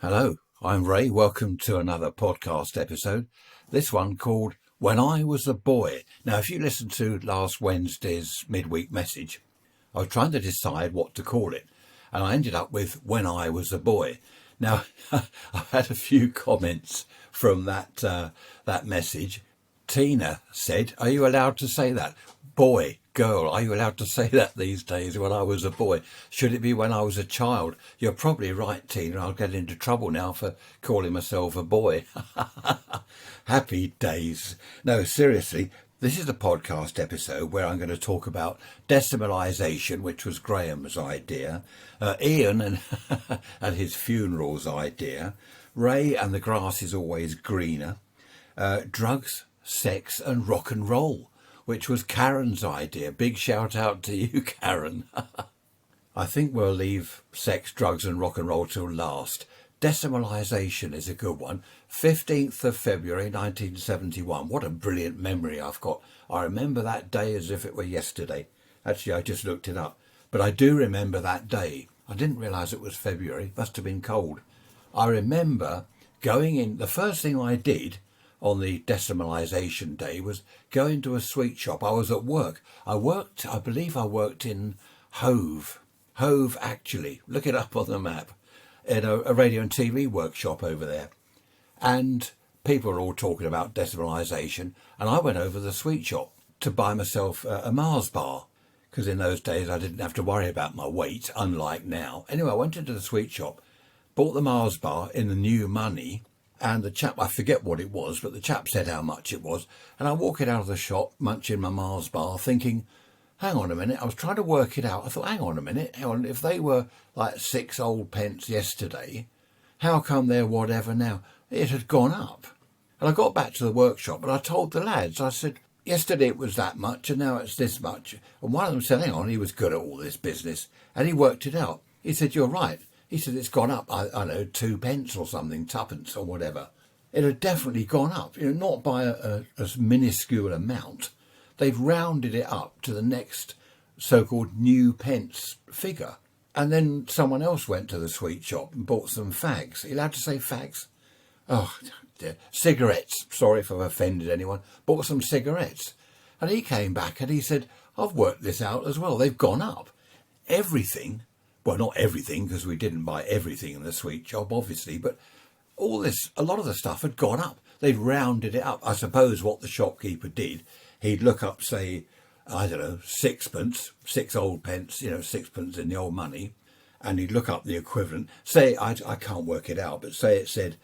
Hello, I'm Ray. Welcome to another podcast episode. This one called When I Was a Boy. Now, if you listened to last Wednesday's midweek message, I was trying to decide what to call it, and I ended up with When I Was a Boy. Now, I've had a few comments from that message. Tina said, "Are you allowed to say that? Boy, girl, are you allowed to say that these days when I was a boy? Should it be when I was a child?" You're probably right, Tina. I'll get into trouble now for calling myself a boy. Happy days. No, seriously, this is a podcast episode where I'm going to talk about decimalisation, which was Graham's idea, Ian and, and his funeral's idea, Ray and the grass is always greener, drugs, sex and rock and roll, which was Karen's idea. Big shout out to you, Karen. I think we'll leave sex, drugs and rock and roll till last. Decimalisation is a good one. 15th of February 1971. What a brilliant memory I've got. I remember that day as if it were yesterday. Actually, I just looked it up. But I do remember that day. I didn't realise it was February. Must have been cold. I remember going in. The first thing I did on the decimalisation day was go into a sweet shop. I was at work. I believe I worked in Hove, actually, look it up on the map, in a radio and TV workshop over there. And people were all talking about decimalisation, and I went over the sweet shop to buy myself a Mars bar, because in those days I didn't have to worry about my weight, unlike now. Anyway, I went into the sweet shop, bought the Mars bar in the new money, and the chap, I forget what it was, but the chap said how much it was. And I'm walking out of the shop, munching my Mars bar, thinking, hang on a minute. I was trying to work it out. I thought, hang on. If they were like 6 old pence yesterday, how come they're whatever now? It had gone up. And I got back to the workshop and I told the lads, I said, yesterday it was that much and now it's this much. And one of them said, hang on, he was good at all this business. And he worked it out. He said, you're right. He said, it's gone up, I know, 2 pence or something, 2pence or whatever. It had definitely gone up, not by a minuscule amount. They've rounded it up to the next so-called new pence figure. And then someone else went to the sweet shop and bought some fags. Are you allowed to say fags? Oh, dear. Cigarettes. Sorry if I've offended anyone. Bought some cigarettes. And he came back and he said, I've worked this out as well. They've gone up. Everything. Well, not everything, because we didn't buy everything in the sweet shop, obviously, but all this, a lot of the stuff had gone up. They'd rounded it up. I suppose what the shopkeeper did, he'd look up, say, I don't know, 6pence, 6 old pence, 6pence in the old money, and he'd look up the equivalent. Say, I can't work it out, but say it said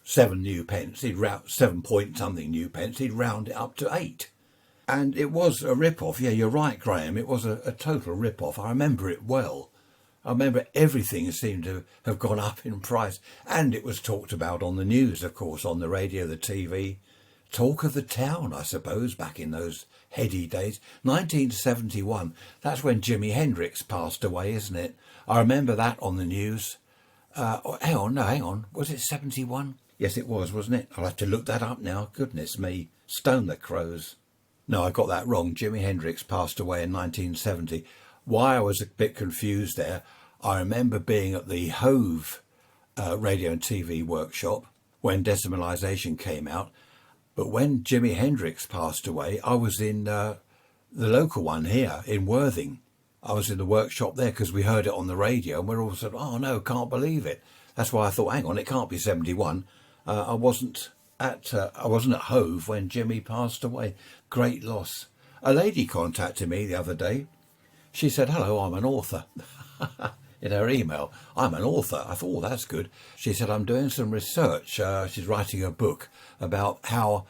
7 new pence, 7 point something new pence, he'd round it up to 8. And it was a rip-off. Yeah, you're right, Graham. It was a total rip-off. I remember it well. I remember everything seemed to have gone up in price. And it was talked about on the news, of course, on the radio, the TV. Talk of the town, I suppose, back in those heady days. 1971, that's when Jimi Hendrix passed away, isn't it? I remember that on the news. Hang on. Was it 71? Yes, it was, wasn't it? I'll have to look that up now. Goodness me. Stone the crows. No, I got that wrong. Jimi Hendrix passed away in 1970. Why I was a bit confused there, I remember being at the Hove radio and TV workshop when decimalisation came out. But when Jimi Hendrix passed away, I was in the local one here in Worthing. I was in the workshop there because we heard it on the radio and we're all said, oh no, can't believe it. That's why I thought, hang on, it can't be 71. I wasn't at Hove when Jimmy passed away. Great loss. A lady contacted me the other day. She said, hello, I'm an author. In her email, I'm an author. I thought, oh, that's good. She said, I'm doing some research. She's writing a book about how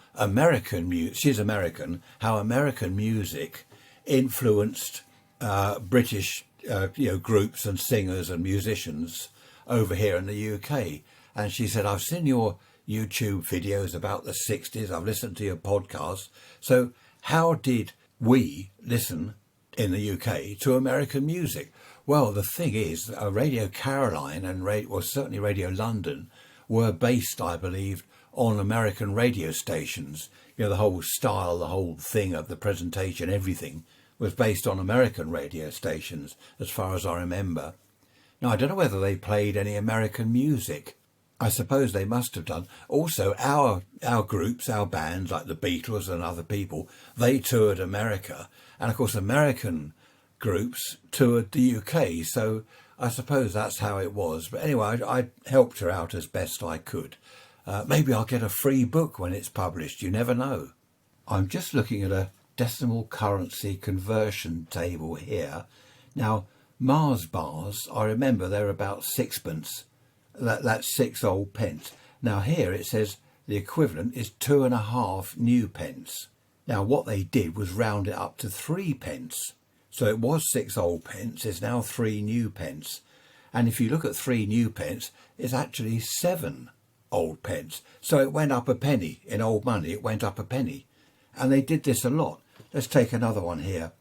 she's American, how American music influenced British groups and singers and musicians over here in the UK. And she said, I've seen your YouTube videos about the 60s. I've listened to your podcast. So how did we listen in the UK to American music? Well, the thing is, Radio Caroline and certainly Radio London were based, I believe, on American radio stations. The whole style, the whole thing of the presentation, everything was based on American radio stations, as far as I remember. Now, I don't know whether they played any American music. I suppose they must have done. Also, our groups, our bands, like the Beatles and other people, they toured America. And, of course, American groups toured the UK. So I suppose that's how it was. But anyway, I helped her out as best I could. Maybe I'll get a free book when it's published. You never know. I'm just looking at a decimal currency conversion table here. Now, Mars bars, I remember they're about sixpence. That's 6 old pence. Now here it says the equivalent is 2.5 new pence. Now what they did was round it up to 3 pence. So it was 6 old pence, it's now 3 new pence. And if you look at 3 new pence, it's actually 7 old pence. So it went up a penny. In old money, it went up a penny. And they did this a lot. Let's take another one here.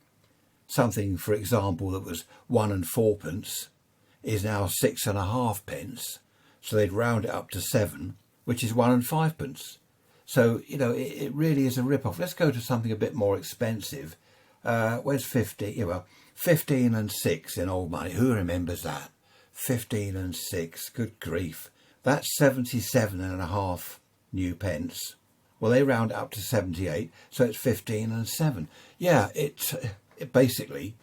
Something, for example, that was 1 and 4 pence is now 6.5 pence. So they'd round it up to 7, which is 1 and 5 pence. So, you know, it really is a rip-off. Let's go to something a bit more expensive. Where's 50? Yeah, well, 15 and 6 in old money. Who remembers that? 15 and 6. Good grief. That's 77.5 new pence. Well, they round it up to 78, so it's 15 and 7. Yeah, it basically,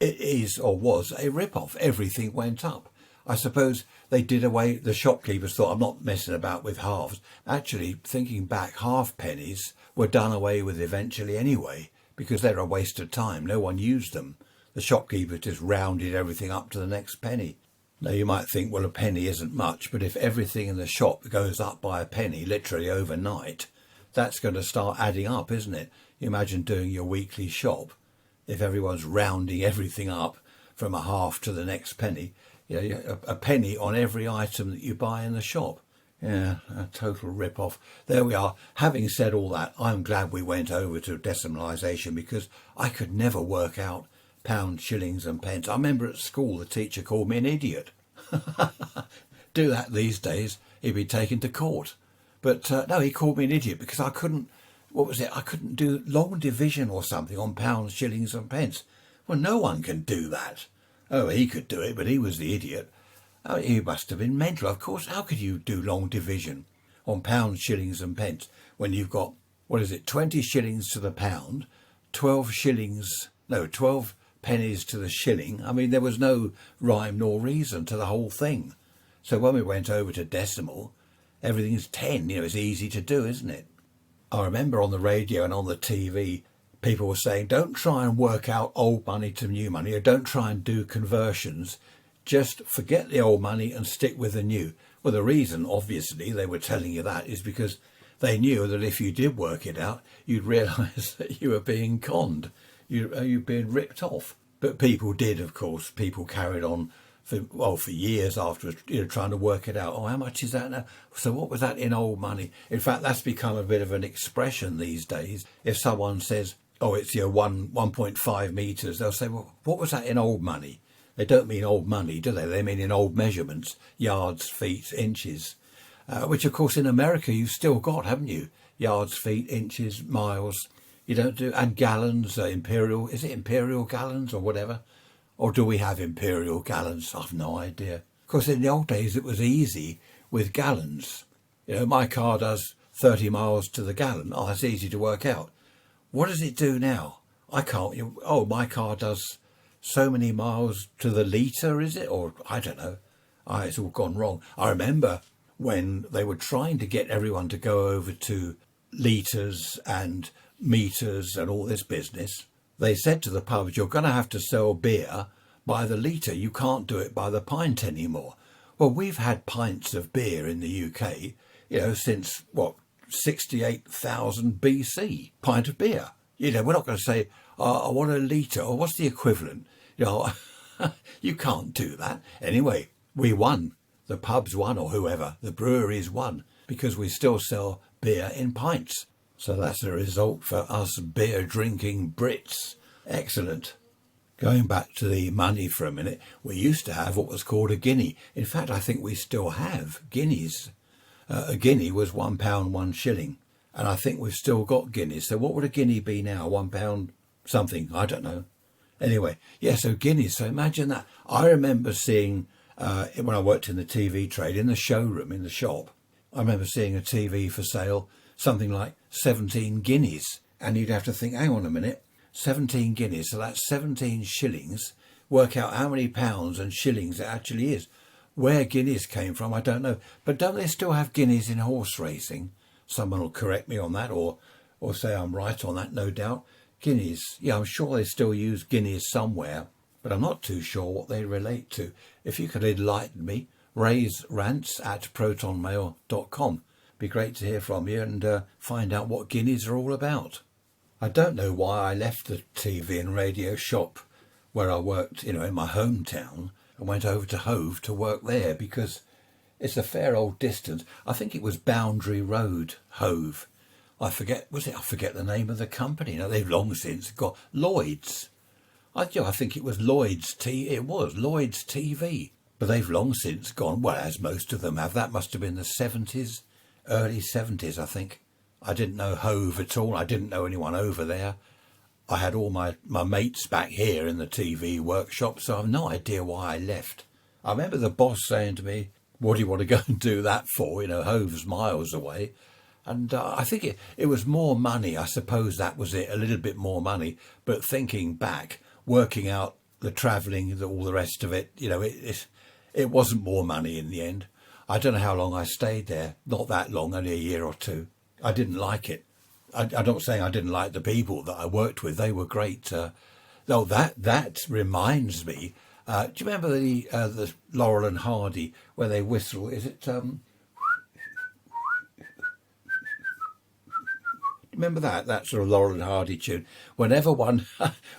it is or was a rip-off. Everything went up. I suppose they did away, the shopkeepers thought, I'm not messing about with halves. Actually, thinking back, half pennies were done away with eventually anyway, because they're a waste of time. No one used them. The shopkeepers just rounded everything up to the next penny. Now, you might think, well, a penny isn't much, but if everything in the shop goes up by a penny, literally overnight, that's going to start adding up, isn't it? You imagine doing your weekly shop. If everyone's rounding everything up from a half to the next penny, you know, a penny on every item that you buy in the shop. Yeah, a total rip-off. There we are. Having said all that, I'm glad we went over to decimalisation because I could never work out pounds, shillings and pence. I remember at school the teacher called me an idiot. Do that these days, he'd be taken to court. But no, he called me an idiot because I couldn't, I couldn't do long division or something on pounds, shillings and pence. Well, no one can do that. Oh, he could do it, but he was the idiot. Oh, he must have been mental. Of course, how could you do long division on pounds, shillings and pence when you've got, 20 shillings to the pound, 12 pennies to the shilling. I mean, there was no rhyme nor reason to the whole thing. So when we went over to decimal, everything's 10. It's easy to do, isn't it? I remember on the radio and on the TV, people were saying, don't try and work out old money to new money, or don't try and do conversions. Just forget the old money and stick with the new. Well, the reason, obviously, they were telling you that is because they knew that if you did work it out, you'd realise that you were being conned. You're being ripped off. But people did, of course. People carried on for years afterwards, trying to work it out. Oh, how much is that now? So what was that in old money? In fact, that's become a bit of an expression these days. If someone says, oh, it's 1.5 metres, they'll say, well, what was that in old money? They don't mean old money, do they? They mean in old measurements, yards, feet, inches, which, of course, in America you've still got, haven't you? Yards, feet, inches, miles. You don't do, and gallons, imperial, is it imperial gallons or whatever? Or do we have imperial gallons? I've no idea. Of course, in the old days, it was easy with gallons. My car does 30 miles to the gallon. Oh, that's easy to work out. What does it do now? I can't. Oh, my car does so many miles to the litre, is it? Or I don't know. It's all gone wrong. I remember when they were trying to get everyone to go over to litres and meters and all this business. They said to the pubs, you're going to have to sell beer by the litre. You can't do it by the pint anymore. Well, we've had pints of beer in the UK, since, 68,000 BC, pint of beer. We're not going to say, I want a litre, or what's the equivalent? You can't do that. Anyway, we won. The pubs won, or whoever. The breweries won, because we still sell beer in pints. So that's a result for us beer-drinking Brits. Excellent. Going back to the money for a minute, we used to have what was called a guinea. In fact, I think we still have guineas. A guinea was £1, 1 shilling. And I think we've still got guineas. So what would a guinea be now? £1 something? I don't know. Anyway, yeah, so guineas. So imagine that. I remember seeing when I worked in the TV trade, in the showroom, in the shop, I remember seeing a TV for sale, something like 17 guineas. And you'd have to think, hang on a minute, 17 guineas, so that's 17 shillings. Work out how many pounds and shillings it actually is. Where guineas came from, I don't know. But don't they still have guineas in horse racing? Someone will correct me on that or say I'm right on that, no doubt. Guineas, yeah, I'm sure they still use guineas somewhere, but I'm not too sure what they relate to. If you could enlighten me, raise rants@protonmail.com. Be great to hear from you and find out what guineas are all about. I don't know why I left the TV and radio shop where I worked, in my hometown, and went over to Hove to work there, because it's a fair old distance. I think it was Boundary Road, Hove. I forget the name of the company. They've long since got Lloyd's. I think it was Lloyd's Lloyd's TV. But they've long since gone, well, as most of them have. That must have been the 70s, early 70s, I think. I didn't know Hove at all. I didn't know anyone over there. I had all my mates back here in the TV workshop, so I've no idea why I left. I remember the boss saying to me, what do you want to go and do that for? Hove's miles away. And I think it was more money. I suppose that was it, a little bit more money. But thinking back, working out the travelling, all the rest of it, it wasn't more money in the end. I don't know how long I stayed there. Not that long, only a year or two. I didn't like it. I'm not saying I didn't like the people that I worked with. They were great. That reminds me. Do you remember the Laurel and Hardy where they whistle? Is it? Remember that sort of Laurel and Hardy tune? Whenever one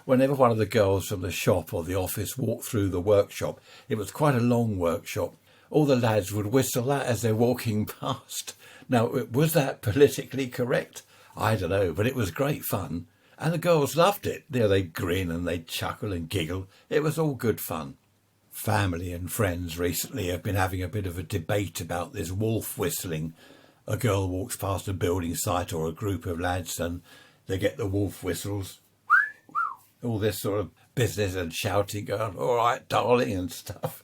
of the girls from the shop or the office walked through the workshop, it was quite a long workshop. All the lads would whistle that as they're walking past. Now, was that politically correct? I don't know, but it was great fun. And the girls loved it. They'd grin and they'd chuckle and giggle. It was all good fun. Family and friends recently have been having a bit of a debate about this wolf whistling. A girl walks past a building site or a group of lads and they get the wolf whistles. All this sort of business and shouting, going, all right, darling, and stuff.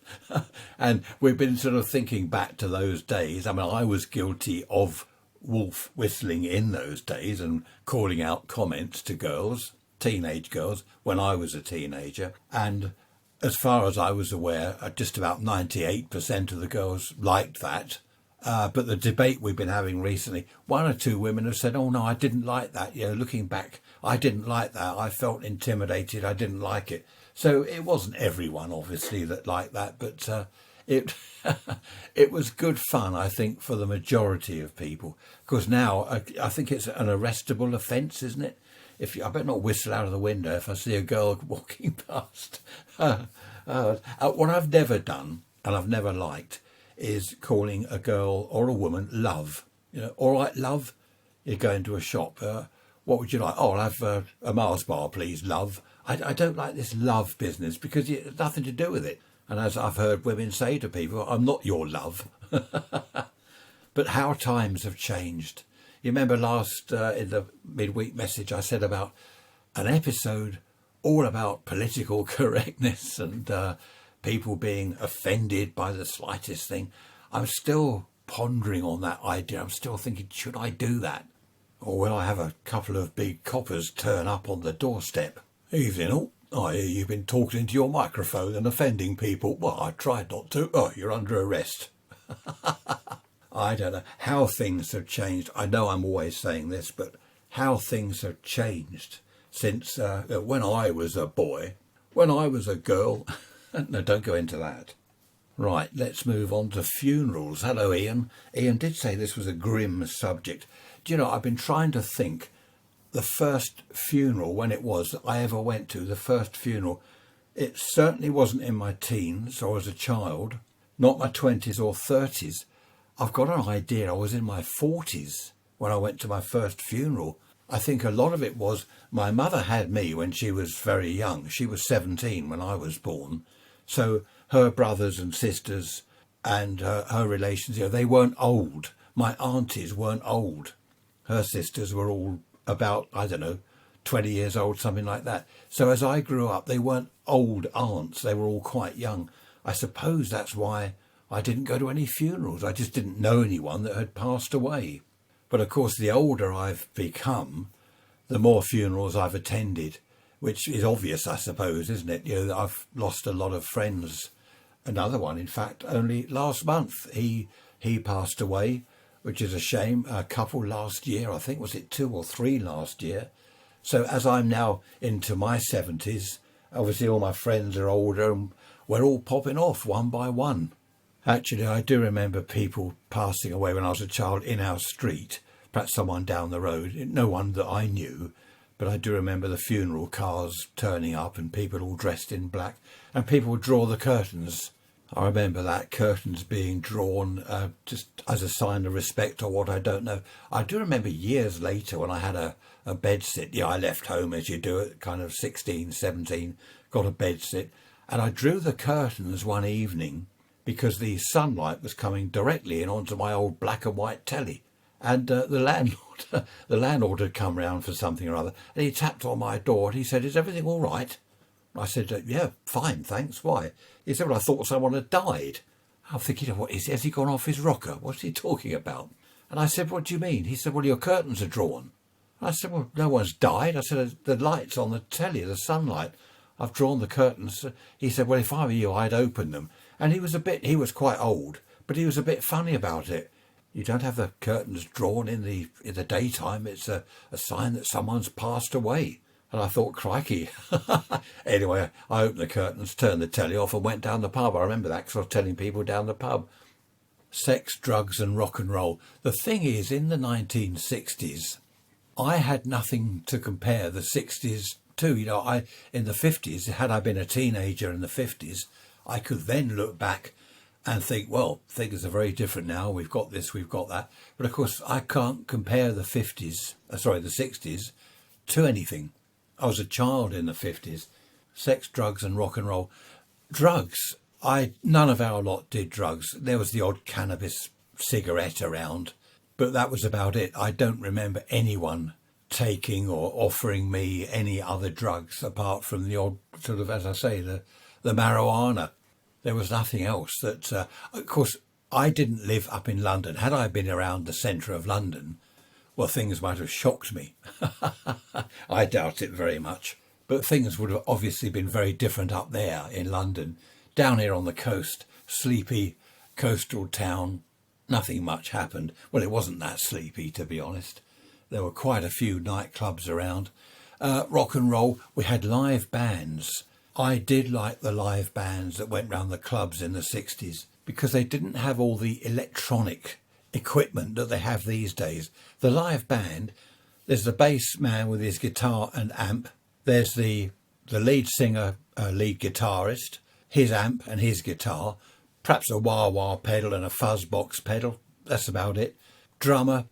And we've been sort of thinking back to those days. I mean, I was guilty of wolf whistling in those days and calling out comments to girls, teenage girls, when I was a teenager. And as far as I was aware, just about 98% of the girls liked that. But the debate we've been having recently, one or two women have said, oh, no, I didn't like that. Looking back, I didn't like that. I felt intimidated. I didn't like it. So it wasn't everyone, obviously, that liked that. But it it was good fun, I think, for the majority of people. Because now I think it's an arrestable offence, isn't it? I better not whistle out of the window if I see a girl walking past. What I've never done, and I've never liked, is calling a girl or a woman love. All right, love, you go into a shop. What would you like? Oh, I'll have a Mars bar, please, love. I don't like this love business because it's nothing to do with it. And as I've heard women say to people, I'm not your love. But how times have changed. You remember last in the midweek message I said about an episode all about political correctness and people being offended by the slightest thing. I'm still pondering on that idea. I'm still thinking, should I do that? Or will I have a couple of big coppers turn up on the doorstep? Evening, I hear you've been talking into your microphone and offending people. Well, I tried not to. Oh, you're under arrest. I don't know how things have changed. I know I'm always saying this, but how things have changed since when I was a boy, when I was a girl. No, don't go into that. Right, let's move on to funerals. Hello, Ian. Ian did say this was a grim subject. Do you know, I've been trying to think the first funeral, when it was that I ever went to, the first funeral. It certainly wasn't in my teens or as a child, not my 20s or 30s. I've got an idea I was in my 40s when I went to my first funeral. I think a lot of it was my mother had me when she was very young. She was 17 when I was born. So her brothers and sisters and her relations, they weren't old. My aunties weren't old. Her sisters were all about, 20 years old, something like that. So as I grew up, they weren't old aunts. They were all quite young. I suppose that's why I didn't go to any funerals. I just didn't know anyone that had passed away. But of course, the older I've become, the more funerals I've attended, which is obvious, I suppose, isn't it? I've lost a lot of friends. Another one, in fact, only last month, he passed away, which is a shame. A couple last year, I think, was it 2 or 3 last year? So as I'm now into my 70s, obviously all my friends are older and we're all popping off one by one. Actually, I do remember people passing away when I was a child in our street, perhaps someone down the road, no one that I knew, but I do remember the funeral cars turning up and people all dressed in black, and people would draw the curtains. I remember that, curtains being drawn just as a sign of respect or what, I don't know. I do remember years later when I had a bed sit. Yeah, I left home as you do at kind of 16, 17, got a bed sit. And I drew the curtains one evening because the sunlight was coming directly in onto my old black and white telly. And the landlord had come round for something or other. And he tapped on my door and he said, "Is everything all right?" I said, "Yeah, fine, thanks. Why?" He said, "Well, I thought someone had died." I'm thinking, what is, has he gone off his rocker? What's he talking about? And I said, "What do you mean?" He said, "Well, your curtains are drawn." I said, "Well, no one's died." I said, "The light's on the telly, the sunlight. I've drawn the curtains." He said, "Well, if I were you, I'd open them." And he was quite old, but he was a bit funny about it. "You don't have the curtains drawn in the daytime. It's a sign that someone's passed away." And I thought, crikey. Anyway, I opened the curtains, turned the telly off and went down the pub. I remember that because I was telling people down the pub. Sex, drugs and rock and roll. The thing is, in the 1960s, I had nothing to compare the 60s to. In the 50s, had I been a teenager in the 50s, I could then look back and think, well, things are very different now. We've got this, we've got that. But of course, I can't compare the 60s to anything. I was a child in the 50s. Sex, drugs and rock and roll. Drugs, none of our lot did drugs. There was the odd cannabis cigarette around, but that was about it. I don't remember anyone taking or offering me any other drugs apart from the odd sort of, as I say, the marijuana. There was nothing else that, of course, I didn't live up in London. Had I been around the centre of London, well, things might have shocked me. I doubt it very much. But things would have obviously been very different up there in London. Down here on the coast, sleepy coastal town, nothing much happened. Well, it wasn't that sleepy, to be honest. There were quite a few nightclubs around. Rock and roll, we had live bands. I did like the live bands that went round the clubs in the 60s because they didn't have all the electronic equipment that they have these days. The live band, there's the bass man with his guitar and amp. There's the lead singer, lead guitarist, his amp and his guitar, perhaps a wah-wah pedal and a fuzz box pedal. That's about it. Drummer,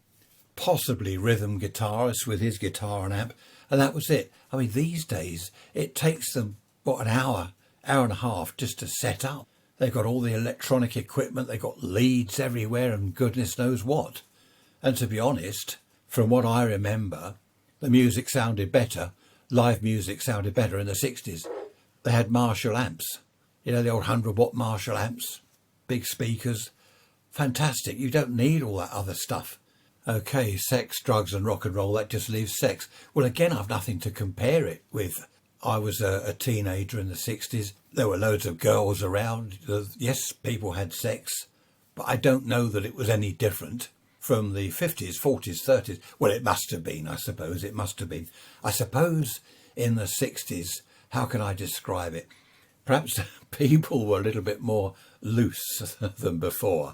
possibly rhythm guitarist with his guitar and amp, and that was it. I mean, these days it takes them an hour and a half just to set up. They've got all the electronic equipment, they've got leads everywhere and goodness knows what. And to be honest, from what I remember, the music sounded better, live music sounded better in the 60s. They had Marshall amps, the old 100-watt Marshall amps, big speakers. Fantastic, you don't need all that other stuff. Okay, sex, drugs and rock and roll, that just leaves sex. Well, again, I've nothing to compare it with. I was a teenager in the 60s. There were loads of girls around. Yes, people had sex, but I don't know that it was any different from the 50s, 40s, 30s. Well, it must have been, I suppose. It must have been. I suppose in the 60s, how can I describe it? Perhaps people were a little bit more loose than before.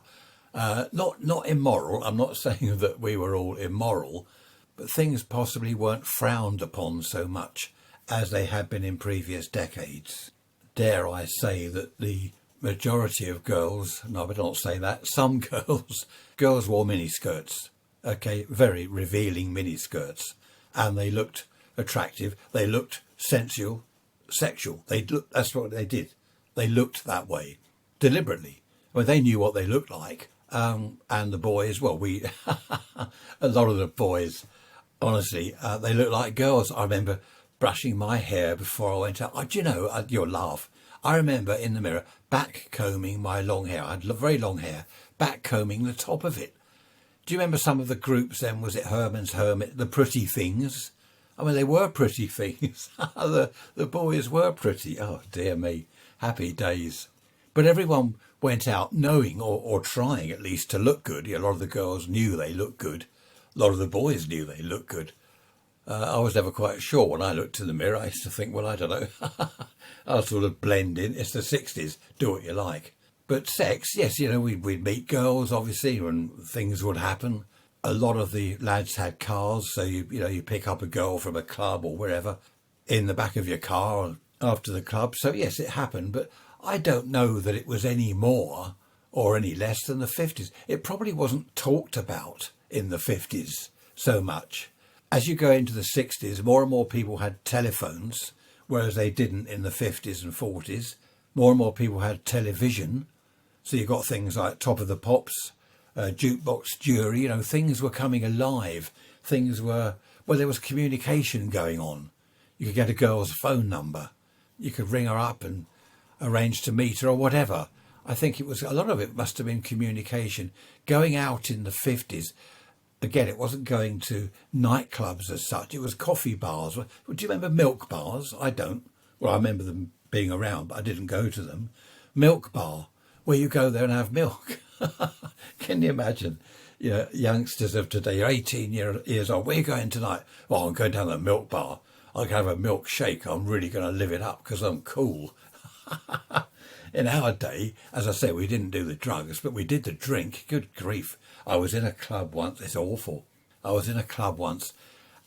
Not immoral. I'm not saying that we were all immoral, but things possibly weren't frowned upon so much as they had been in previous decades. Dare I say that the majority of girls, no, I better not say that, some girls wore miniskirts, okay, very revealing miniskirts, and they looked attractive, they looked sensual, sexual, that's what they did. They looked that way, deliberately. Well, they knew what they looked like, and the boys, well, a lot of the boys, honestly, they looked like girls. I remember brushing my hair before I went out. Do you know, you'll laugh. I remember in the mirror back combing my long hair. I had very long hair, back combing the top of it. Do you remember some of the groups then? Was it Herman's Hermit, the Pretty Things? I mean, they were pretty things. the boys were pretty. Oh, dear me. Happy days. But everyone went out knowing or trying at least to look good. A lot of the girls knew they looked good. A lot of the boys knew they looked good. I was never quite sure when I looked in the mirror. I used to think, well, I don't know. I'll sort of blend in. It's the 60s. Do what you like. But sex, yes, we'd meet girls, obviously, and things would happen. A lot of the lads had cars, so you pick up a girl from a club or wherever in the back of your car after the club. So yes, it happened, but I don't know that it was any more or any less than the 50s. It probably wasn't talked about in the 50s so much. As you go into the 60s, more and more people had telephones, whereas they didn't in the 50s and 40s. More and more people had television. So you got things like Top of the Pops, Jukebox Jury, things were coming alive. Things were, there was communication going on. You could get a girl's phone number. You could ring her up and arrange to meet her or whatever. I think a lot of it must have been communication. Going out in the 50s, again, it wasn't going to nightclubs as such. It was coffee bars. Do you remember milk bars? I don't. Well, I remember them being around, but I didn't go to them. Milk bar, where you go there and have milk. Can you imagine? Youngsters of today, you're 18 years old. Where are you going tonight? Well, I'm going down to the milk bar. I can have a milkshake. I'm really going to live it up because I'm cool. In our day, as I say, we didn't do the drugs, but we did the drink. Good grief. I was in a club once. It's awful. I was in a club once,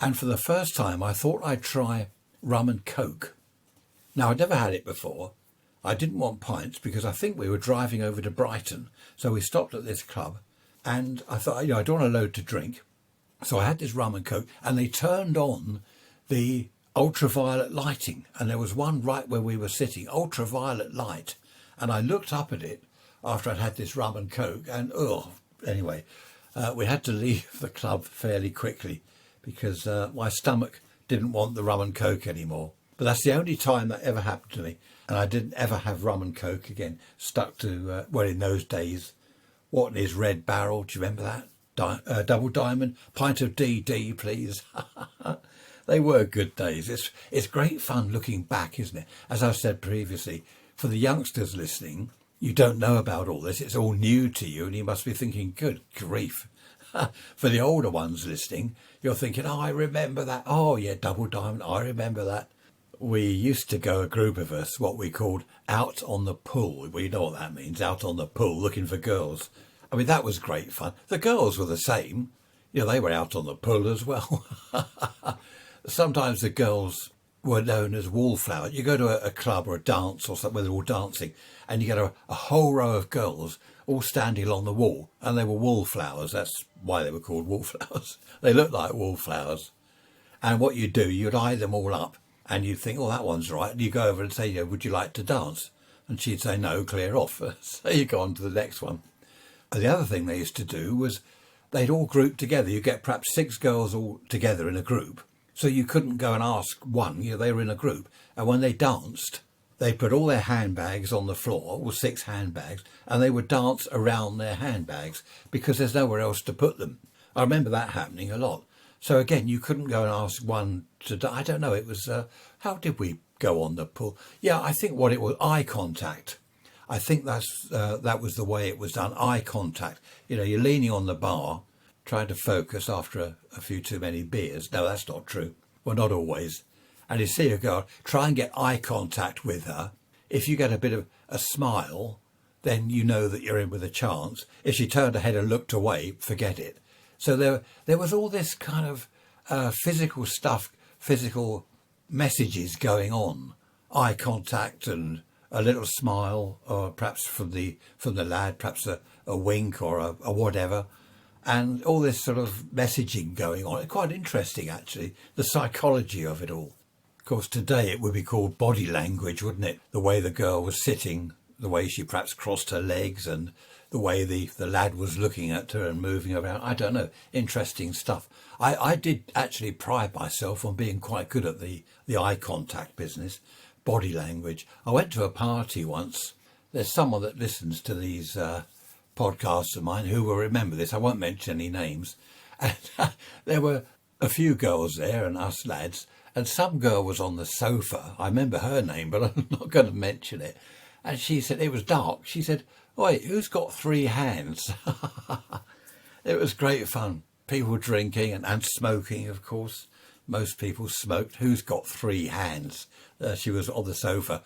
and for the first time, I thought I'd try rum and coke. Now, I'd never had it before. I didn't want pints because I think we were driving over to Brighton. So we stopped at this club and I thought, I don't want a load to drink. So I had this rum and coke and they turned on the ultraviolet lighting. And there was one right where we were sitting, ultraviolet light. And I looked up at it after I'd had this rum and coke and anyway, we had to leave the club fairly quickly because my stomach didn't want the rum and coke anymore. But that's the only time that ever happened to me. And I didn't ever have rum and coke again. Stuck to, in those days, what is Red Barrel? Do you remember that? Double Diamond, pint of DD, please. They were good days. It's great fun looking back, isn't it? As I've said previously, for the youngsters listening, you don't know about all this. It's all new to you and you must be thinking, good grief. For the older ones listening, you're thinking, I remember that. Oh, yeah, Double Diamond, I remember that. We used to go, a group of us, what we called out on the pull. Well, you know what that means, out on the pull, looking for girls. I mean, that was great fun. The girls were the same. They were out on the pull as well. Sometimes the girls were known as wallflowers. You go to a club or a dance or something where they're all dancing and you get a whole row of girls all standing along the wall and they were wallflowers. That's why they were called wallflowers. They looked like wallflowers. And what you do, you'd eye them all up. And you think, that one's right. And you go over and say, would you like to dance? And she'd say, no, clear off. So you go on to the next one. And the other thing they used to do was they'd all group together. You get perhaps 6 girls all together in a group. So you couldn't go and ask one. They were in a group. And when they danced, they put all their handbags on the floor, or 6 handbags, and they would dance around their handbags because there's nowhere else to put them. I remember that happening a lot. So again, you couldn't go and ask one to, I don't know, it was, how did we go on the pull? Yeah, I think what it was, eye contact. I think that was the way it was done, eye contact. You're leaning on the bar, trying to focus after a few too many beers. No, that's not true. Well, not always. And you see a girl, try and get eye contact with her. If you get a bit of a smile, then you know that you're in with a chance. If she turned her head and looked away, forget it. So there was all this kind of physical stuff, physical messages going on, eye contact and a little smile, or perhaps from the lad, perhaps a wink or a whatever, and all this sort of messaging going on. It's quite interesting, actually, the psychology of it all. Of course, today it would be called body language, wouldn't it? The way the girl was sitting, the way she perhaps crossed her legs and the way the lad was looking at her and moving around. I don't know. Interesting stuff. I did actually pride myself on being quite good at the eye contact business, body language. I went to a party once. There's someone that listens to these podcasts of mine who will remember this. I won't mention any names. And there were a few girls there and us lads, and some girl was on the sofa. I remember her name, but I'm not going to mention it. And she said, it was dark. She said, "Wait, who's got 3 hands?" It was great fun. People drinking and smoking, of course. Most people smoked. Who's got 3 hands? She was on the sofa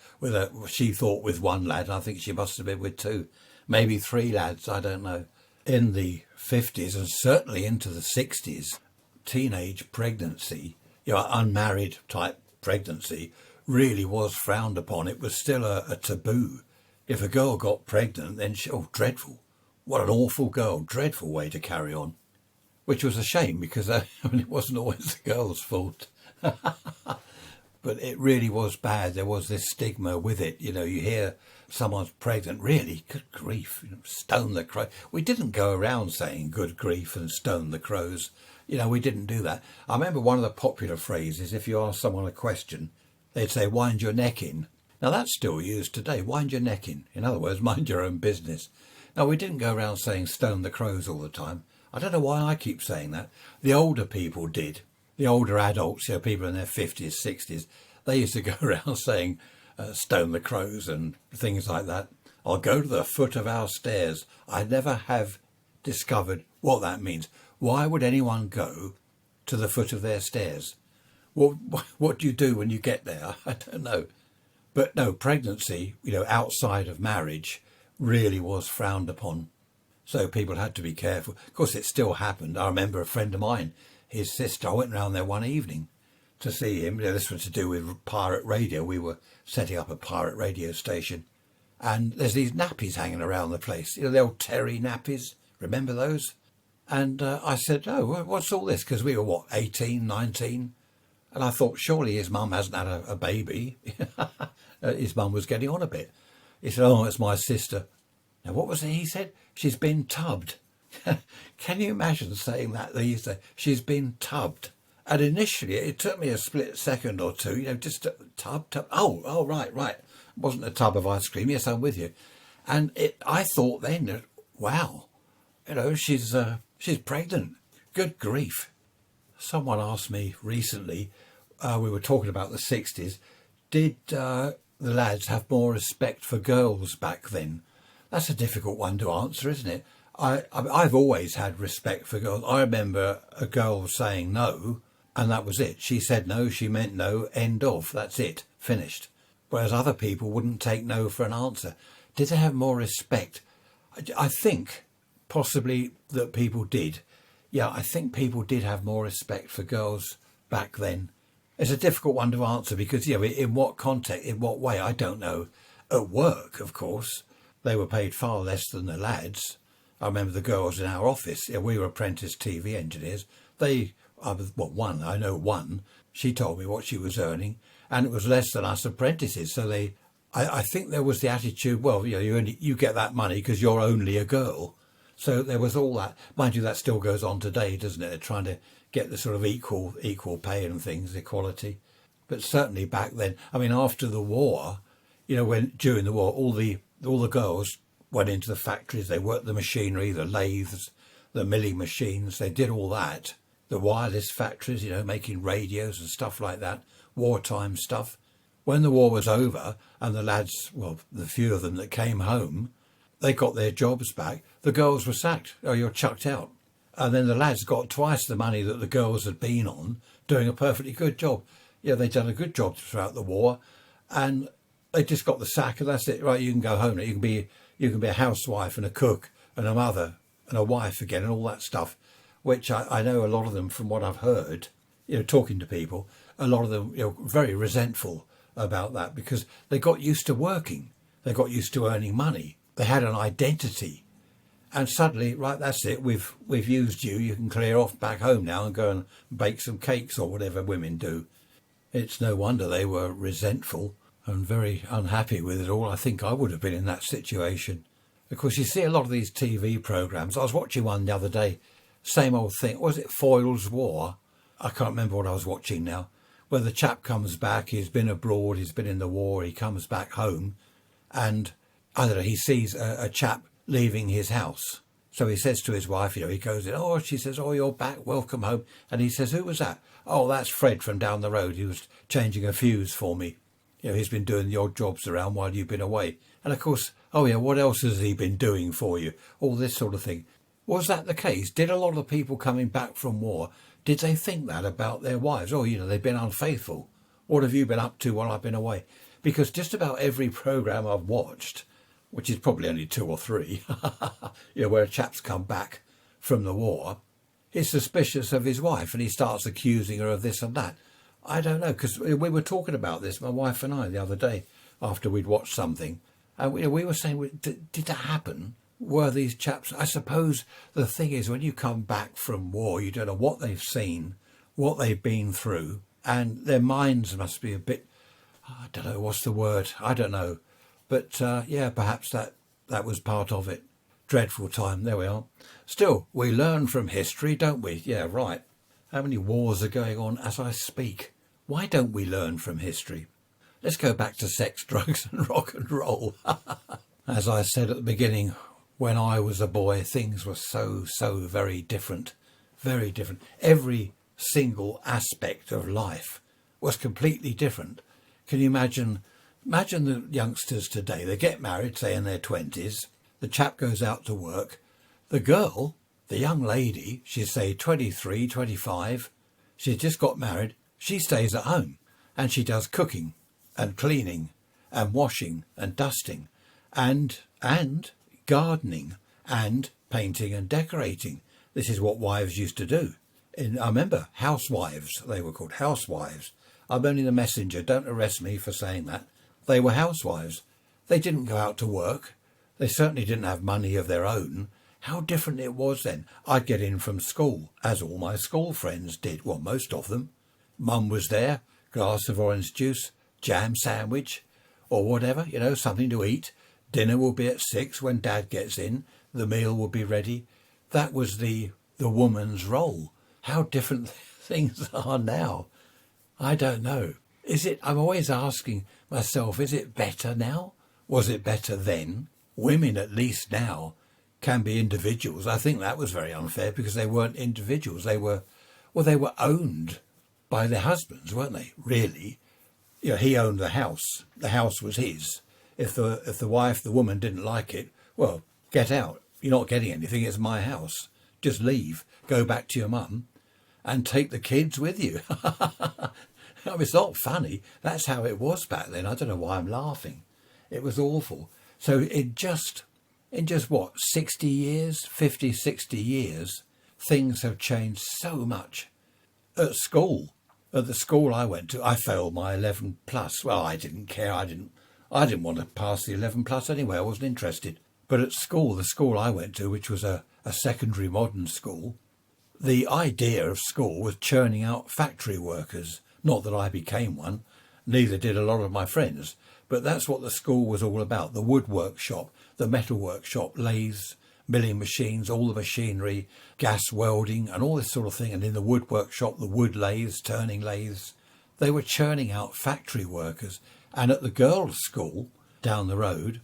she thought with one lad. And I think she must have been with 2, maybe 3 lads. I don't know. In the 50s and certainly into the 60s, teenage pregnancy, unmarried type pregnancy, really was frowned upon. It was still a taboo. If a girl got pregnant, then dreadful. What an awful girl. Dreadful way to carry on. Which was a shame because it wasn't always the girl's fault. But it really was bad. There was this stigma with it. You hear someone's pregnant. Really? Good grief. Stone the crow. We didn't go around saying good grief and stone the crows. We didn't do that. I remember one of the popular phrases, if you ask someone a question, they'd say, "Wind your neck in." Now that's still used today. Wind your neck in. In other words, mind your own business. No, we didn't go around saying stone the crows all the time. I don't know why I keep saying that. The older people did. The older adults, people in their 50s, 60s, they used to go around saying stone the crows and things like that. I'll go to the foot of our stairs. I never have discovered what that means. Why would anyone go to the foot of their stairs? Well, what do you do when you get there? I don't know. But no, pregnancy, outside of marriage really was frowned upon. So people had to be careful. Of course, it still happened. I remember a friend of mine, his sister, I went round there one evening to see him. This was to do with pirate radio. We were setting up a pirate radio station. And there's these nappies hanging around the place. The old Terry nappies. Remember those? And I said, "Oh, what's all this?" Because we were, 18, 19? And I thought, surely his mum hasn't had a baby. His mum was getting on a bit. He said, "Oh, it's my sister." Now, what was it he said? "She's been tubbed." Can you imagine saying that these days? She's been tubbed. And initially, it took me a split second or two, just tub. Oh, right. It wasn't a tub of ice cream. Yes, I'm with you. And I thought then that, wow, she's pregnant. Good grief. Someone asked me recently, we were talking about the 60s, did the lads have more respect for girls back then? That's a difficult one to answer, isn't it? I've always had respect for girls. I remember a girl saying no, and that was it. She said no, she meant no, end of. That's it, finished. Whereas other people wouldn't take no for an answer. Did they have more respect? I think possibly that people did. Yeah, I think people did have more respect for girls back then. It's a difficult one to answer because, in what context, in what way, I don't know. At work, of course, they were paid far less than the lads. I remember the girls in our office, we were apprentice TV engineers. I know one, she told me what she was earning, and it was less than us apprentices. So I think there was the attitude, well, you get that money because you're only a girl. So there was all that. Mind you, that still goes on today, doesn't it? They're trying to get the sort of equal pay and things, equality. But certainly back then, after the war, during the war, all the girls went into the factories. They worked the machinery, the lathes, the milling machines. They did all that. The wireless factories, making radios and stuff like that, wartime stuff. When the war was over and the lads, the few of them that came home, they got their jobs back. The girls were sacked. Oh, you're chucked out. And then the lads got twice the money that the girls had been on, doing a perfectly good job. They'd done a good job throughout the war, and they just got the sack, and that's it. Right, you can go home now. You can be a housewife and a cook and a mother and a wife again and all that stuff, which I know a lot of them, from what I've heard, talking to people, a lot of them, very resentful about that because they got used to working. They got used to earning money. They had an identity, and suddenly, right, that's it. We've used you. You can clear off back home now and go and bake some cakes or whatever women do. It's no wonder they were resentful and very unhappy with it all. I think I would have been in that situation. Of course, you see a lot of these TV programmes. I was watching one the other day, same old thing. Was it Foyle's War? I can't remember what I was watching now. Where the chap comes back, he's been abroad, he's been in the war, he comes back home, and I don't know, he sees a chap leaving his house. So he says to his wife, he goes in, she says, you're back, welcome home. And he says, who was that? Oh, that's Fred from down the road. He was changing a fuse for me. He's been doing the odd jobs around while you've been away. And of course, what else has he been doing for you? All this sort of thing. Was that the case? Did a lot of people coming back from war, did they think that about their wives? They've been unfaithful. What have you been up to while I've been away? Because just about every programme I've watched, which is probably only 2 or 3, where a chap's come back from the war, he's suspicious of his wife and he starts accusing her of this and that. I don't know, because we were talking about this, my wife and I, the other day, after we'd watched something, and we were saying, did that happen? Were these chaps? I suppose the thing is, when you come back from war, you don't know what they've seen, what they've been through, and their minds must be a bit, I don't know, what's the word? I don't know. But perhaps that was part of it. Dreadful time, there we are. Still, we learn from history, don't we? Yeah, right. How many wars are going on as I speak? Why don't we learn from history? Let's go back to sex, drugs and rock and roll. As I said at the beginning, when I was a boy, things were so very different. Very different. Every single aspect of life was completely different. Can you imagine the youngsters today? They get married, say in their 20s. The chap goes out to work. The girl, the young lady, she's say 23, 25. She's just got married. She stays at home and she does cooking and cleaning and washing and dusting and gardening and painting and decorating. This is what wives used to do. I remember housewives, they were called housewives. I'm only the messenger, don't arrest me for saying that. They were housewives. They didn't go out to work. They certainly didn't have money of their own. How different it was then. I'd get in from school, as all my school friends did, well, most of them. Mum was there, glass of orange juice, jam sandwich, or whatever, something to eat. Dinner will be at 6 when Dad gets in. The meal will be ready. That was the woman's role. How different things are now. I don't know. I'm always asking myself, is it better now? Was it better then? Women, at least now, can be individuals. I think that was very unfair because they weren't individuals. They were owned by their husbands, weren't they? Really? He owned the house. The house was his. If the wife, the woman, didn't like it, well, get out. You're not getting anything. It's my house. Just leave. Go back to your mum and take the kids with you. It's not funny. That's how it was back then. I don't know why I'm laughing. It was awful. So in just what, 60 years, 50, 60 years, things have changed so much. At the school I went to, I failed my 11 plus. Well, I didn't care. I didn't want to pass the 11 plus anyway. I wasn't interested. But at school, the school I went to, which was a secondary modern school, the idea of school was churning out factory workers. Not that I became one. Neither did a lot of my friends. But that's what the school was all about. The wood workshop, the metal workshop, lathes, milling machines, all the machinery, gas welding and all this sort of thing. And in the wood workshop, the wood lathes, turning lathes. They were churning out factory workers. And at the girls' school down the road,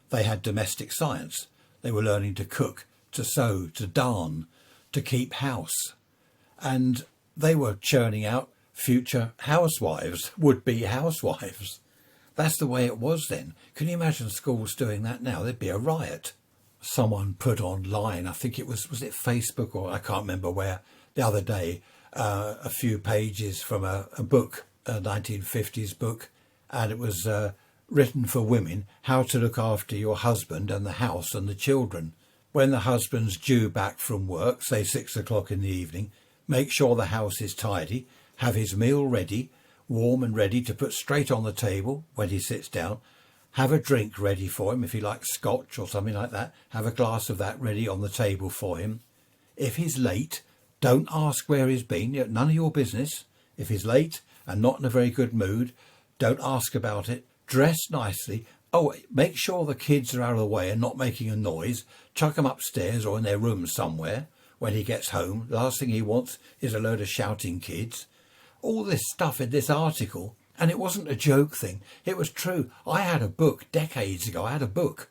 they had domestic science. They were learning to cook, to sew, to darn, to keep house. And they were churning out future housewives, would-be housewives. That's the way it was then. Can you imagine schools doing that now? There'd be a riot. Someone put online, I think it was it Facebook or I can't remember where, the other day, a few pages from a book, a 1950s book, and it was written for women, how to look after your husband and the house and the children. When the husband's due back from work, say 6 o'clock in the evening, make sure the house is tidy, have his meal ready, warm and ready to put straight on the table when he sits down. Have a drink ready for him if he likes scotch or something like that. Have a glass of that ready on the table for him. If he's late, don't ask where he's been. None of your business. If he's late and not in a very good mood, don't ask about it. Dress nicely. Oh, make sure the kids are out of the way and not making a noise. Chuck them upstairs or in their room somewhere when he gets home. The last thing he wants is a load of shouting kids. All this stuff in this article, And it wasn't a joke thing. It was true. I had a book decades ago. I had a book,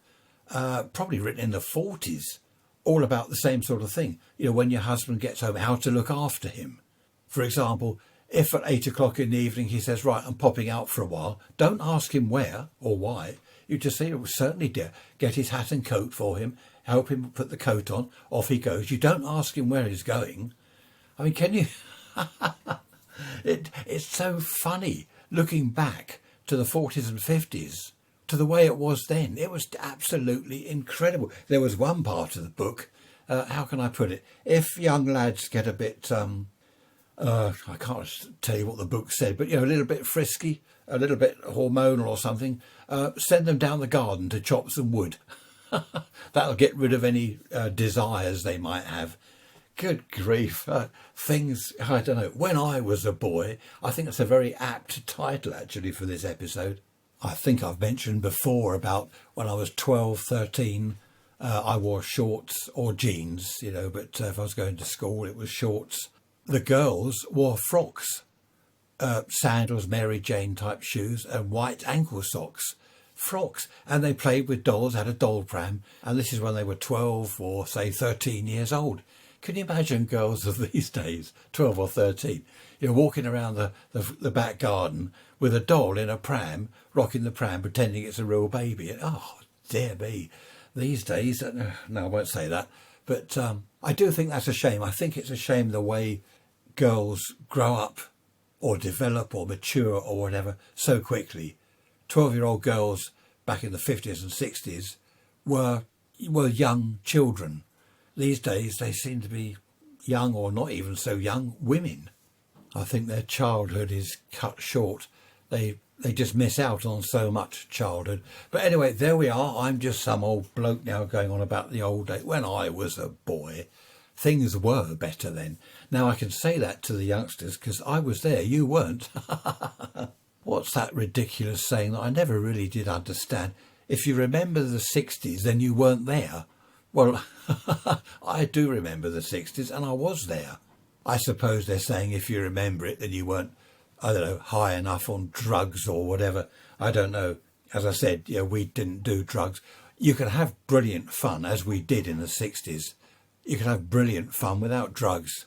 probably written in the 40s, all about the same sort of thing. You know, when your husband gets home, how to look after him. For example, if at 8 o'clock in the evening he says, right, I'm popping out for a while, don't ask him where or why. You just say, oh, certainly, dear, get his hat and coat for him, help him put the coat on, off he goes. You don't ask him where he's going. I mean, can you? It's so funny looking back to the 40s and 50s, to the way it was then. It was absolutely incredible. There was one part of the book, how can I put it? If young lads get a bit, I can't tell you what the book said, but, you know, a little bit frisky, a little bit hormonal or something, send them down the garden to chop some wood. That'll get rid of any desires they might have. Good grief. Things, I don't know. When I was a boy, I think it's a very apt title, actually, for this episode. I think I've mentioned before about when I was 12, 13, I wore shorts or jeans, you know, but if I was going to school, it was shorts. The girls wore frocks, sandals, Mary Jane type shoes, and white ankle socks. Frocks. And they played with dolls, had a doll pram, and this is when they were 12 or, say, 13 years old. Can you imagine girls of these days, 12 or 13, you're walking around the back garden with a doll in a pram, rocking the pram, pretending it's a real baby. Oh, dear me. These days, no, I won't say that. But I do think that's a shame. I think it's a shame the way girls grow up or develop or mature or whatever so quickly. 12-year-old girls back in the 50s and 60s were young children. These days, they seem to be young or not even so young women. I think their childhood is cut short. They just miss out on so much childhood. But anyway, there we are. I'm just some old bloke now going on about the old days. When I was a boy, things were better then. Now, I can say that to the youngsters because I was there. You weren't. What's that ridiculous saying that I never really did understand? If you remember the 60s, then you weren't there. Well, I do remember the 60s and I was there. I suppose they're saying if you remember it, then you weren't, I don't know, high enough on drugs or whatever. I don't know. As I said, yeah, we didn't do drugs. You can have brilliant fun, as we did in the 60s. You can have brilliant fun without drugs.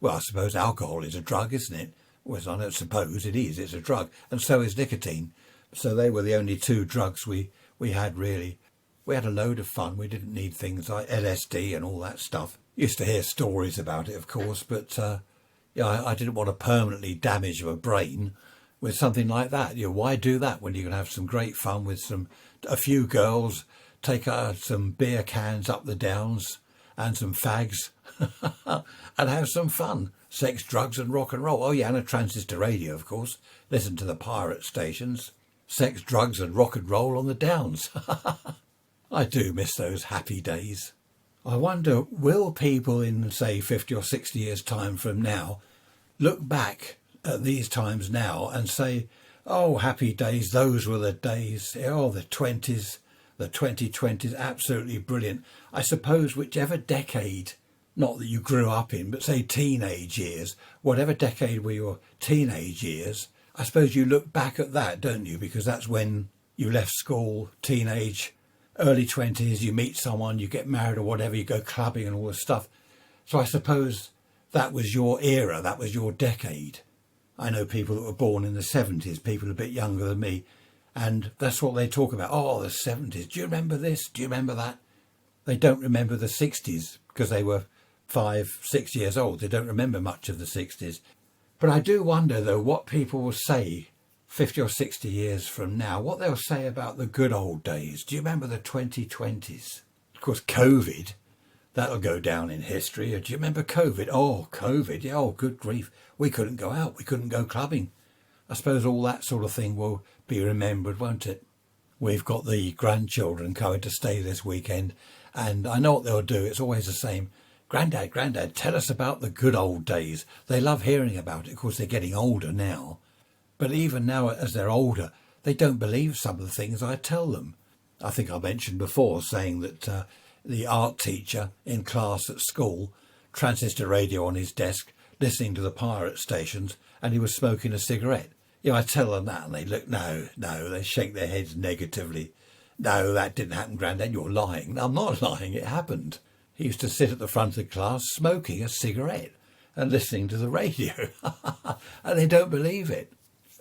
Well, I suppose alcohol is a drug, isn't it? Well, I don't suppose it is. It's a drug. And so is nicotine. So they were the only two drugs we had, really. We had a load of fun. We didn't need things like LSD and all that stuff. Used to hear stories about it, of course, but I didn't want to permanently damage my brain with something like that. You know, why do that when you can have some great fun with a few girls, take some beer cans up the downs and some fags and have some fun. Sex, drugs and rock and roll. Oh yeah, and a transistor radio, of course. Listen to the pirate stations. Sex, drugs and rock and roll on the downs. I do miss those happy days. I wonder, will people in, say, 50 or 60 years' time from now look back at these times now and say, oh, happy days, those were the days, oh, the 20s, the 2020s, absolutely brilliant. I suppose whichever decade, not that you grew up in, but say teenage years, whatever decade were your teenage years, I suppose you look back at that, don't you? Because that's when you left school, teenage, early 20s, you meet someone, you get married or whatever, you go clubbing and all this stuff. So I suppose that was your era, that was your decade. I know people that were born in the 70s, people a bit younger than me, and that's what they talk about. Oh, the 70s, do you remember this? Do you remember that? They don't remember the 60s because they were 5, 6 years old. They don't remember much of the 60s. But I do wonder, though, what people will say 50 or 60 years from now, what they'll say about the good old days. Do you remember the 2020s? Of course, COVID, that'll go down in history. Do you remember COVID? Oh, COVID, yeah, oh, good grief. We couldn't go out, we couldn't go clubbing. I suppose all that sort of thing will be remembered, won't it? We've got the grandchildren coming to stay this weekend, and I know what they'll do. It's always the same. Grandad, tell us about the good old days. They love hearing about it. Of course, they're getting older now. But even now, as they're older, they don't believe some of the things I tell them. I think I mentioned before saying that the art teacher in class at school, transistor radio on his desk, listening to the pirate stations, and he was smoking a cigarette. I tell them that and they look, no, they shake their heads negatively. No, that didn't happen, Grandad, you're lying. No, I'm not lying, it happened. He used to sit at the front of the class smoking a cigarette and listening to the radio. And they don't believe it.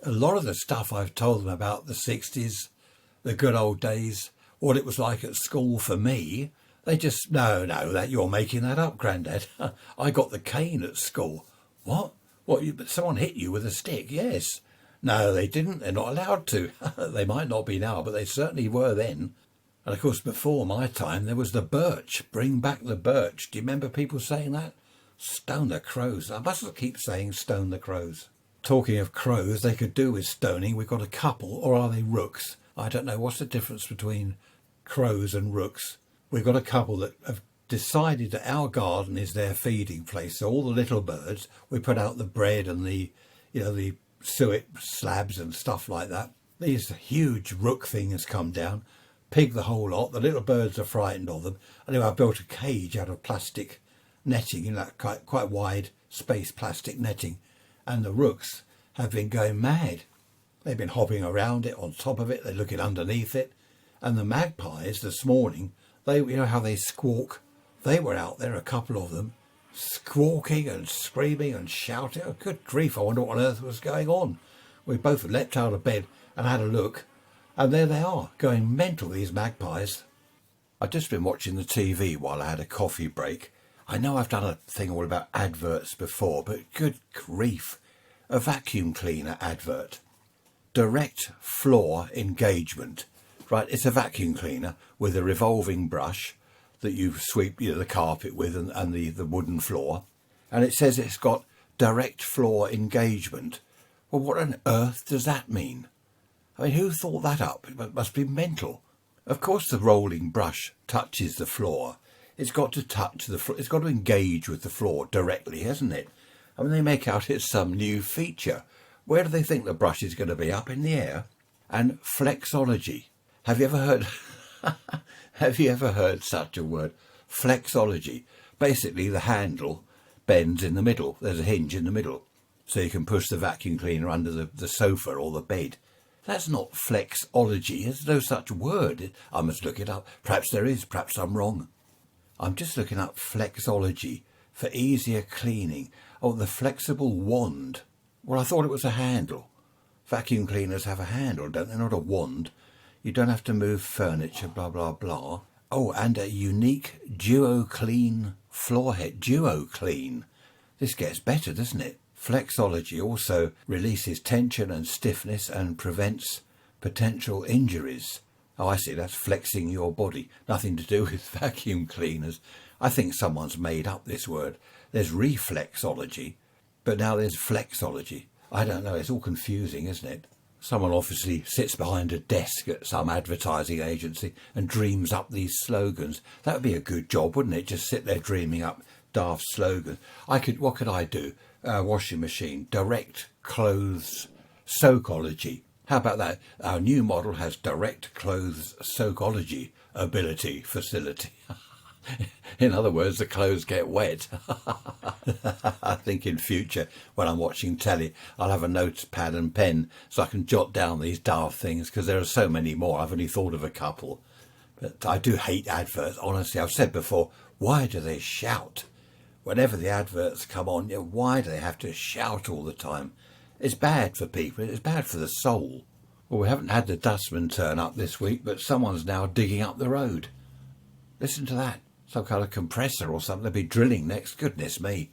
A lot of the stuff I've told them about the 60s, the good old days, what it was like at school for me, they just, no, that you're making that up, Grandad. I got the cane at school. What? Someone hit you with a stick? Yes. No, they didn't. They're not allowed to. They might not be now, but they certainly were then. And of course, before my time, there was the birch. Bring back the birch. Do you remember people saying that? Stone the crows. I must keep saying stone the crows. Talking of crows, they could do with stoning. We've got a couple, or are they rooks? I don't know. What's the difference between crows and rooks? We've got a couple that have decided that our garden is their feeding place. So all the little birds, we put out the bread and the suet slabs and stuff like that. These huge rook thing has come down, pig the whole lot. The little birds are frightened of them. Anyway, I built a cage out of plastic netting, that quite wide space plastic netting, and the rooks have been going mad. They've been hopping around it, on top of it, they're looking underneath it. And the magpies this morning, they, how they squawk, they were out there, a couple of them, squawking and screaming and shouting. Oh, good grief, I wonder what on earth was going on. We both leapt out of bed and had a look, and there they are, going mental, these magpies. I'd just been watching the TV while I had a coffee break. I know I've done a thing all about adverts before, but good grief, a vacuum cleaner advert. Direct floor engagement. Right, it's a vacuum cleaner with a revolving brush that you sweep the carpet with and the wooden floor. And it says it's got direct floor engagement. Well, what on earth does that mean? I mean, who thought that up? It must be mental. Of course the rolling brush touches the floor. It's got to touch the floor. It's got to engage with the floor directly, hasn't it? I mean, they make out it's some new feature. Where do they think the brush is going to be? Up in the air? And flexology. Have you ever heard... Have you ever heard such a word? Flexology. Basically, the handle bends in the middle. There's a hinge in the middle. So you can push the vacuum cleaner under the sofa or the bed. That's not flexology. There's no such word. I must look it up. Perhaps there is. Perhaps I'm wrong. I'm just looking up flexology for easier cleaning. Oh, the flexible wand. Well, I thought it was a handle. Vacuum cleaners have a handle, don't they? Not a wand. You don't have to move furniture, blah, blah, blah. Oh, and a unique Duo Clean floor head. Duo Clean. This gets better, doesn't it? Flexology also releases tension and stiffness and prevents potential injuries. Oh, I see, that's flexing your body. Nothing to do with vacuum cleaners. I think someone's made up this word. There's reflexology, but now there's flexology. I don't know, it's all confusing, isn't it? Someone obviously sits behind a desk at some advertising agency and dreams up these slogans. That would be a good job, wouldn't it? Just sit there dreaming up daft slogans. What could I do? Washing machine, direct clothes soakology. How about that? Our new model has direct clothes soakology facility. In other words, the clothes get wet. I think in future, when I'm watching telly, I'll have a notepad and pen so I can jot down these daft things, because there are so many more. I've only thought of a couple. But I do hate adverts, honestly. I've said before, why do they shout? Whenever the adverts come on, why do they have to shout all the time? It's bad for people. It's bad for the soul. Well, we haven't had the dustman turn up this week, but someone's now digging up the road. Listen to that. Some kind of compressor or something. They'll be drilling next. Goodness me.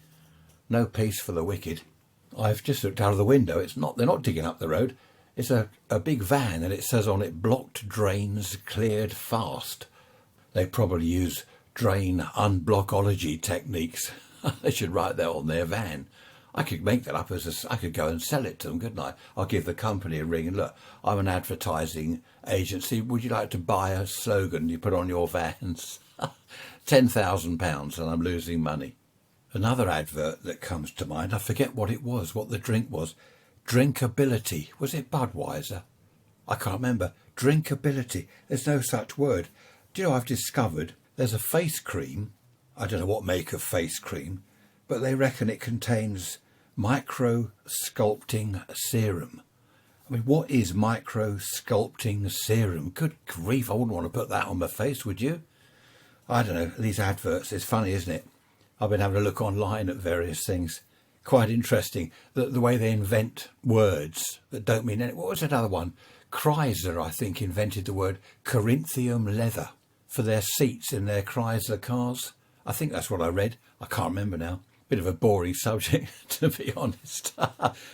No peace for the wicked. I've just looked out of the window. They're not digging up the road. It's a big van, and it says on it, blocked drains cleared fast. They probably use drain unblockology techniques. They should write that on their van. I could make that up I could go and sell it to them, couldn't I? I'll give the company a ring and look, I'm an advertising agency. Would you like to buy a slogan you put on your vans? £10,000 and I'm losing money. Another advert that comes to mind, I forget what it was, what the drink was. Drinkability. Was it Budweiser? I can't remember. Drinkability. There's no such word. Do you know, I've discovered there's a face cream. I don't know what make of face cream, but they reckon it contains micro sculpting serum. I mean, what is micro-sculpting serum? Good grief, I wouldn't want to put that on my face, would you? I don't know, these adverts, it's funny, isn't it? I've been having a look online at various things. Quite interesting, the way they invent words that don't mean anything. What was another one? Chrysler, I think, invented the word Corinthian leather for their seats in their Chrysler cars. I think that's what I read. I can't remember now. Bit of a boring subject, to be honest.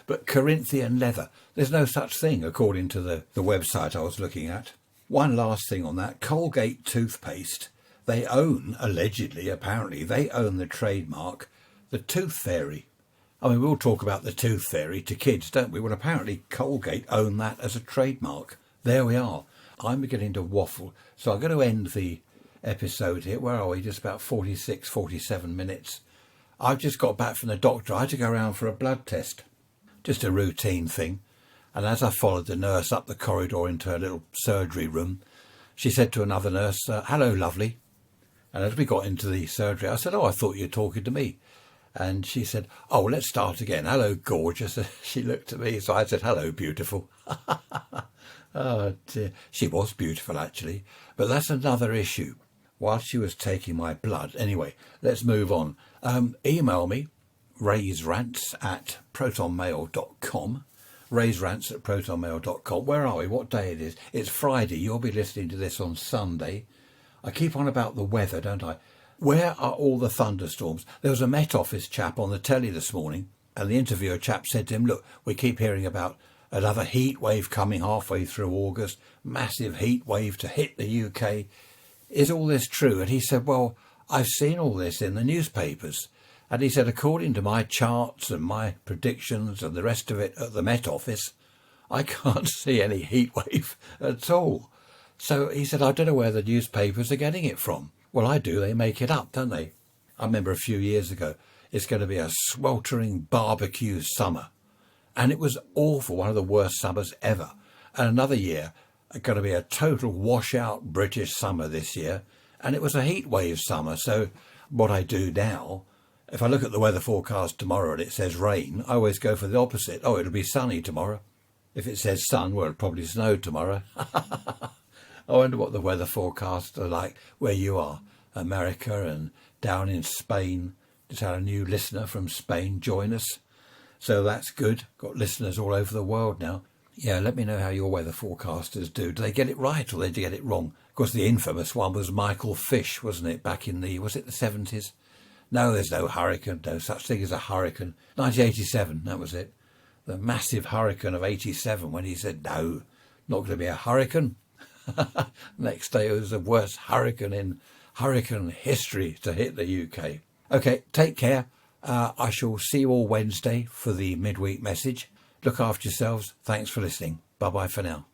But Corinthian leather, there's no such thing, according to the website I was looking at. One last thing on that, Colgate toothpaste. They own, allegedly, apparently, they own the trademark, the Tooth Fairy. I mean, we'll talk about the Tooth Fairy to kids, don't we? Well, apparently Colgate own that as a trademark. There we are. I'm beginning to waffle, so I'm going to end the episode here. Where are we? Just about 46, 47 minutes. I've just got back from the doctor. I had to go around for a blood test, just a routine thing. And as I followed the nurse up the corridor into her little surgery room, she said to another nurse, "Hello, lovely." And as we got into the surgery, I said, "Oh, I thought you were talking to me." And she said, "Oh, let's start again. Hello, gorgeous." She looked at me, so I said, "Hello, beautiful." Oh, dear. She was beautiful, actually. But that's another issue. While she was taking my blood. Anyway, let's move on. Email me, raisrants@protonmail.com. raisrants@protonmail.com. Where are we? What day it is? It's Friday. You'll be listening to this on Sunday. I keep on about the weather, don't I? Where are all the thunderstorms? There was a Met Office chap on the telly this morning, and the interviewer chap said to him, "Look, we keep hearing about another heat wave coming halfway through August, massive heat wave to hit the UK. Is all this true?" And he said, "Well, I've seen all this in the newspapers." And he said, "According to my charts and my predictions and the rest of it at the Met Office, I can't see any heat wave at all." So he said, "I don't know where the newspapers are getting it from." Well, I do. They make it up, don't they? I remember a few years ago, it's going to be a sweltering barbecue summer. And it was awful, one of the worst summers ever. And another year, going to be a total washout British summer this year. And it was a heat wave summer. So what I do now, if I look at the weather forecast tomorrow and it says rain, I always go for the opposite. Oh, it'll be sunny tomorrow. If it says sun, well, it'll probably snow tomorrow. I wonder what the weather forecasts are like where you are, America and down in Spain. Just had a new listener from Spain join us. So that's good. Got listeners all over the world now. Yeah, let me know how your weather forecasters do. Do they get it right or do they get it wrong? Of course, the infamous one was Michael Fish, wasn't it, back in the 70s? No, there's no hurricane, no such thing as a hurricane. 1987, that was it. The massive hurricane of 87 when he said, "No, not going to be a hurricane." Next day, it was the worst hurricane in hurricane history to hit the UK. Okay, take care. I shall see you all Wednesday for the midweek message. Look after yourselves. Thanks for listening. Bye-bye for now.